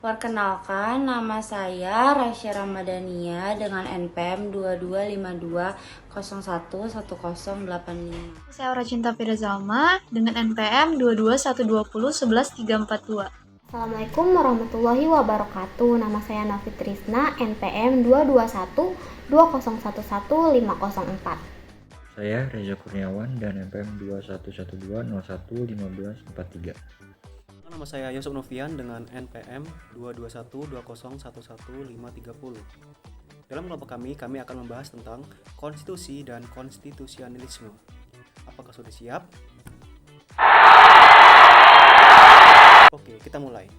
Perkenalkan, nama saya Rasya Ramadhania dengan NPM 2252011085. Saya Aura Cinta Fira Zalma dengan NPM 22120111342. Assalamualaikum warahmatullahi wabarakatuh. Nama saya Nafi Trisna, NPM 22120111504. Saya Reza Kurniawan dan NPM 2112011543. Nama saya Yusuf Novian dengan NPM 22120111530. Dalam kelompok kami akan membahas tentang konstitusi dan konstitusionalisme. Apakah sudah siap? Oke, kita mulai.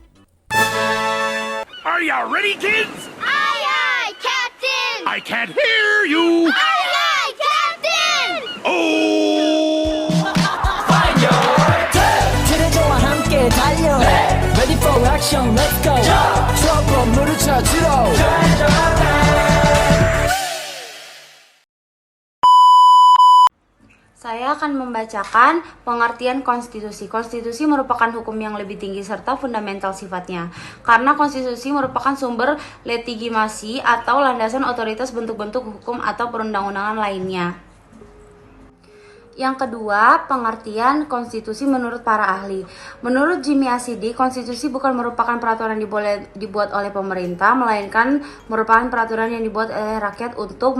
Are you ready, kids? Aye, aye, Captain! I can't hear you. Aye, aye, Captain! Oh! 트레저와 함께 달려 Ready for action, let's go 트러블 물을 찾으러 Saya akan membacakan pengertian konstitusi. Konstitusi merupakan hukum yang lebih tinggi serta fundamental sifatnya. Karena konstitusi merupakan sumber legitimasi atau landasan otoritas bentuk-bentuk hukum atau perundang-undangan lainnya. Yang kedua, pengertian konstitusi menurut para ahli. Menurut Jimmy Asidi, konstitusi bukan merupakan peraturan dibuat oleh pemerintah, melainkan merupakan peraturan yang dibuat oleh rakyat untuk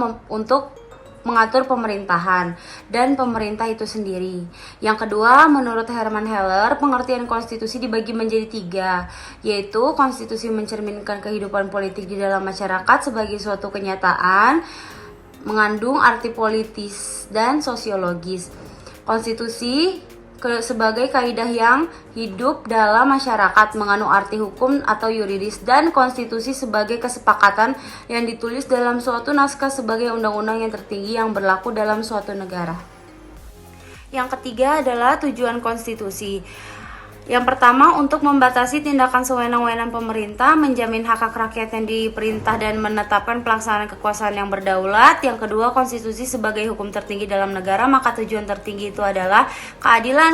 mengatur pemerintahan dan pemerintah itu sendiri. Yang kedua, menurut Herman Heller, pengertian konstitusi dibagi menjadi 3, yaitu konstitusi mencerminkan kehidupan politik di dalam masyarakat sebagai suatu kenyataan, mengandung arti politis dan sosiologis. Konstitusi sebagai kaidah yang hidup dalam masyarakat, mengandung arti hukum atau yuridis, dan konstitusi sebagai kesepakatan yang ditulis dalam suatu naskah sebagai undang-undang yang tertinggi yang berlaku dalam suatu negara. Yang ketiga adalah tujuan konstitusi. Yang pertama, untuk membatasi tindakan sewenang-wenang pemerintah, menjamin hak-hak rakyat yang diperintah dan menetapkan pelaksanaan kekuasaan yang berdaulat. Yang kedua, konstitusi sebagai hukum tertinggi dalam negara, maka tujuan tertinggi itu adalah keadilan,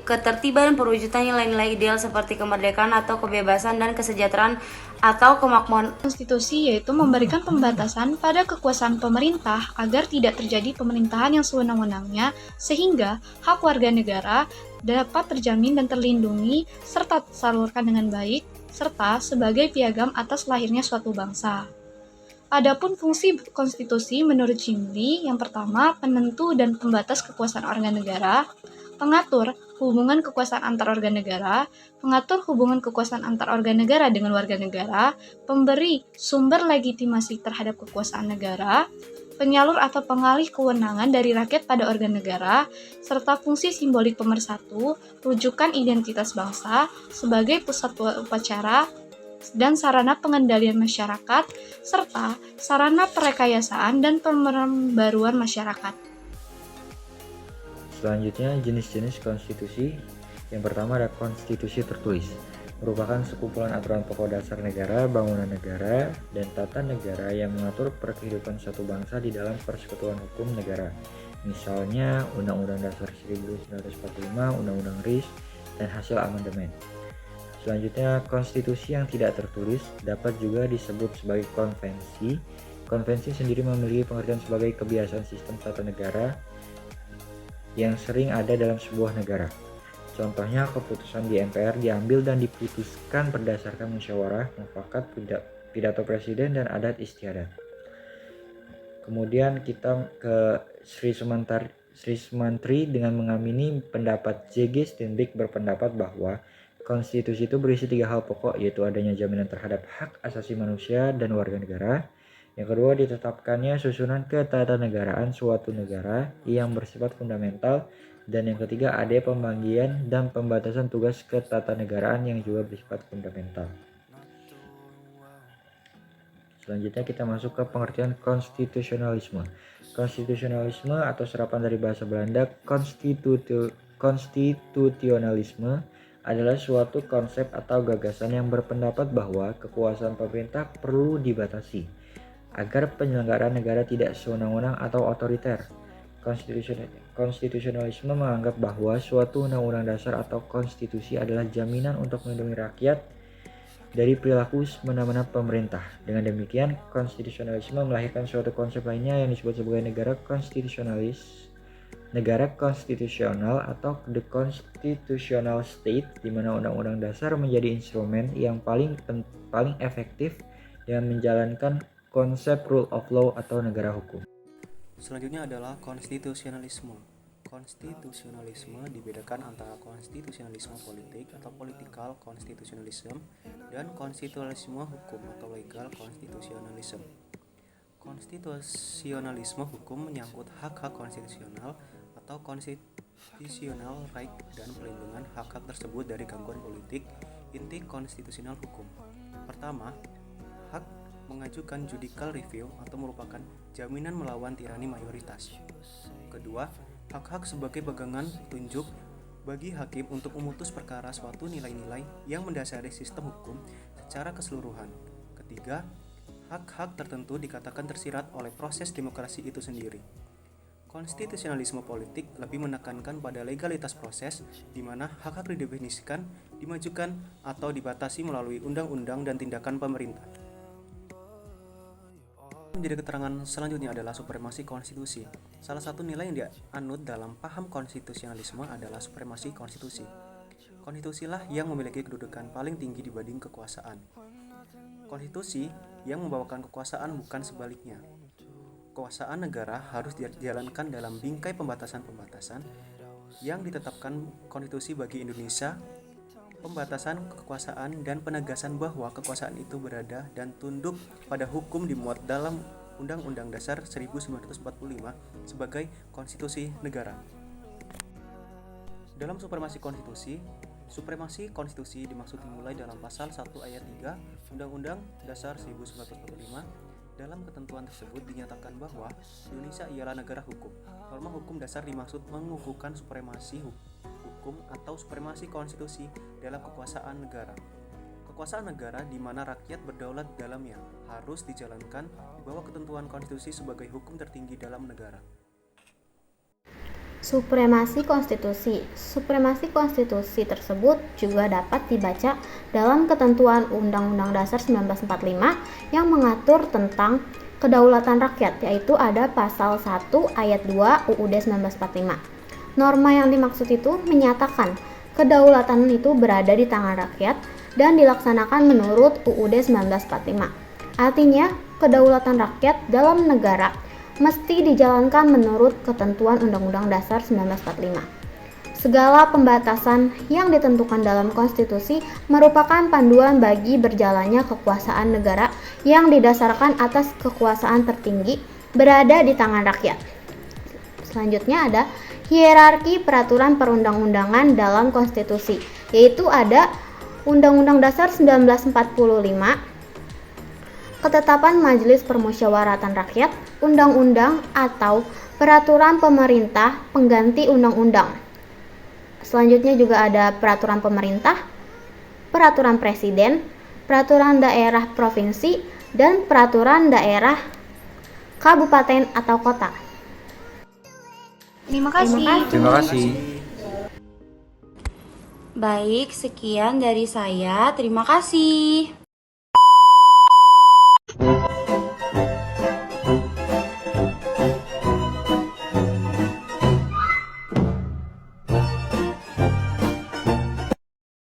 ketertiban, perwujudan nilai-nilai ideal seperti kemerdekaan atau kebebasan dan kesejahteraan atau kemakmuran. Konstitusi yaitu memberikan pembatasan pada kekuasaan pemerintah agar tidak terjadi pemerintahan yang sewenang-wenangnya sehingga hak warga negara dapat terjamin dan terlindungi serta tersalurkan dengan baik serta sebagai piagam atas lahirnya suatu bangsa. Adapun fungsi konstitusi menurut Jimli, yang pertama, penentu dan pembatas kekuasaan organ negara, pengatur hubungan kekuasaan antar organ negara, pengatur hubungan kekuasaan antar organ negara dengan warga negara, pemberi sumber legitimasi terhadap kekuasaan negara, penyalur atau pengalih kewenangan dari rakyat pada organ negara, serta fungsi simbolik pemersatu, rujukan identitas bangsa sebagai pusat upacara dan sarana pengendalian masyarakat, serta sarana perekayasaan dan pembaruan masyarakat. Selanjutnya, jenis-jenis konstitusi. Yang pertama ada konstitusi tertulis, merupakan sekumpulan aturan pokok dasar negara, bangunan negara, dan tata negara yang mengatur perkehidupan suatu bangsa di dalam persekutuan hukum negara. Misalnya Undang-Undang Dasar 1945, Undang-Undang RIS, dan hasil amandemen. Selanjutnya, konstitusi yang tidak tertulis dapat juga disebut sebagai konvensi. Konvensi sendiri memiliki pengertian sebagai kebiasaan sistem tata negara yang sering ada dalam sebuah negara. Contohnya, keputusan di MPR diambil dan diputuskan berdasarkan musyawarah mufakat, pidato presiden, dan adat istiadat. Kemudian kita ke Sri Sumantri dengan mengamini pendapat J.G. Steinbeck berpendapat bahwa konstitusi itu berisi 3 hal pokok, yaitu adanya jaminan terhadap hak asasi manusia dan warga negara. Yang kedua, ditetapkannya susunan ketatanegaraan suatu negara yang bersifat fundamental. Dan yang ketiga, ada pembagian dan pembatasan tugas ketatanegaraan yang juga bersifat fundamental. Selanjutnya kita masuk ke pengertian konstitusionalisme. Konstitusionalisme atau serapan dari bahasa Belanda konstitusionalisme adalah suatu konsep atau gagasan yang berpendapat bahwa kekuasaan pemerintah perlu dibatasi agar penyelenggaraan negara tidak sewenang-wenang atau otoriter. Konstitusionalisme menganggap bahwa suatu undang-undang dasar atau konstitusi adalah jaminan untuk melindungi rakyat dari perilaku semena-mena pemerintah. Dengan demikian, konstitusionalisme melahirkan suatu konsep lainnya yang disebut sebagai negara konstitusional atau the constitutional state, di mana undang-undang dasar menjadi instrumen yang paling efektif dalam menjalankan konsep rule of law atau negara hukum. Selanjutnya adalah konstitusionalisme. Konstitusionalisme dibedakan antara konstitusionalisme politik atau political constitutionalism dan konstitusionalisme hukum atau legal constitutionalism. Konstitusionalisme hukum menyangkut hak-hak konstitusional atau constitutional right dan pelindungan hak-hak tersebut dari gangguan politik. Inti konstitusional hukum. Pertama, hak mengajukan judicial review atau merupakan jaminan melawan tirani mayoritas. Kedua, hak-hak sebagai pegangan petunjuk bagi hakim untuk memutus perkara suatu nilai-nilai yang mendasari sistem hukum secara keseluruhan. Ketiga, hak-hak tertentu dikatakan tersirat oleh proses demokrasi itu sendiri. Konstitusionalisme politik lebih menekankan pada legalitas proses, di mana hak-hak didefinisikan, dimajukan, atau dibatasi melalui undang-undang dan tindakan pemerintah. Menjadi keterangan selanjutnya adalah supremasi konstitusi. Salah satu nilai yang dianut dalam paham konstitusionalisme adalah supremasi konstitusi. Konstitusilah yang memiliki kedudukan paling tinggi dibanding kekuasaan. Konstitusi yang membawakan kekuasaan, bukan sebaliknya. Kekuasaan negara harus dijalankan dalam bingkai pembatasan-pembatasan yang ditetapkan konstitusi bagi Indonesia. Pembatasan kekuasaan dan penegasan bahwa kekuasaan itu berada dan tunduk pada hukum dimuat dalam Undang-Undang Dasar 1945 sebagai konstitusi negara. Dalam supremasi konstitusi dimaksud dimulai dalam pasal 1 ayat 3 Undang-Undang Dasar 1945. Dalam ketentuan tersebut dinyatakan bahwa Indonesia ialah negara hukum. Norma hukum dasar dimaksud mengukuhkan supremasi hukum atau supremasi konstitusi dalam kekuasaan negara. Kekuasaan negara di mana rakyat berdaulat di dalamnya harus dijalankan di bawah ketentuan konstitusi sebagai hukum tertinggi dalam negara. Supremasi konstitusi. Supremasi konstitusi tersebut juga dapat dibaca dalam ketentuan Undang-Undang Dasar 1945 yang mengatur tentang kedaulatan rakyat, yaitu ada pasal 1 ayat 2 UUD 1945. Norma yang dimaksud itu menyatakan kedaulatan itu berada di tangan rakyat dan dilaksanakan menurut UUD 1945. Artinya, kedaulatan rakyat dalam negara mesti dijalankan menurut ketentuan Undang-Undang Dasar 1945. Segala pembatasan yang ditentukan dalam konstitusi merupakan panduan bagi berjalannya kekuasaan negara yang didasarkan atas kekuasaan tertinggi berada di tangan rakyat. Selanjutnya ada hierarki peraturan perundang-undangan dalam konstitusi, yaitu ada Undang-Undang Dasar 1945, ketetapan Majelis Permusyawaratan Rakyat, undang-undang atau peraturan pemerintah pengganti undang-undang. Selanjutnya juga ada peraturan pemerintah, peraturan presiden, peraturan daerah provinsi, dan peraturan daerah kabupaten atau kota. Terima kasih. Terima kasih. Baik, sekian dari saya. Terima kasih.